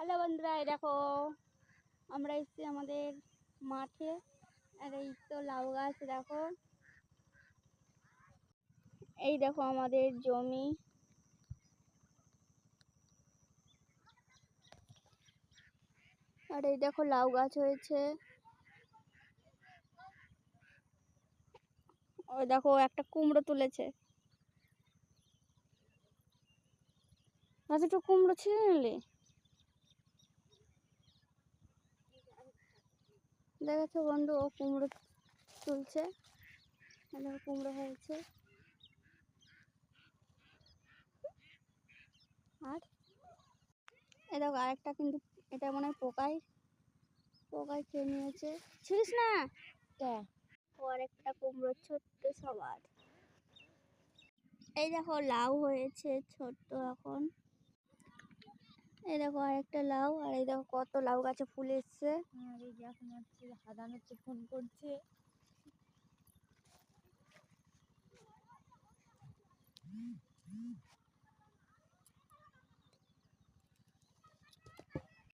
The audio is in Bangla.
হ্যালো বন্ধুরা, এই দেখো আমরা এসেছি আমাদের মাঠে। আর এই তো লাউ গাছ দেখো, এই দেখো আমাদের জমি। আর এই দেখো লাউ গাছ হয়েছে। ওই দেখো একটা কুমড়ো তুলেছে। গাছে তো কুমড়ো ছিঁড়ে নিলে, দেখেছো বন্ধু, ও কুমড়ো তুলছে। দেখো কুমড়ো হয়েছে। আর এই দেখো আরেকটা, কিন্তু এটা মনে হয় পোকায় খেয়ে নিয়েছে। ছিড়িস না। ও আরেকটা কুমড়ো ছোট্ট সবার। এই দেখো লাউ হয়েছে ছোট্ট এখন। এই দেখো আরেকটা লাউ। আর এই দেখো কত লাউ গাছে ফুল এসছে। আর এই যে এখন হচ্ছে হাদান হচ্ছে ফোন করছে।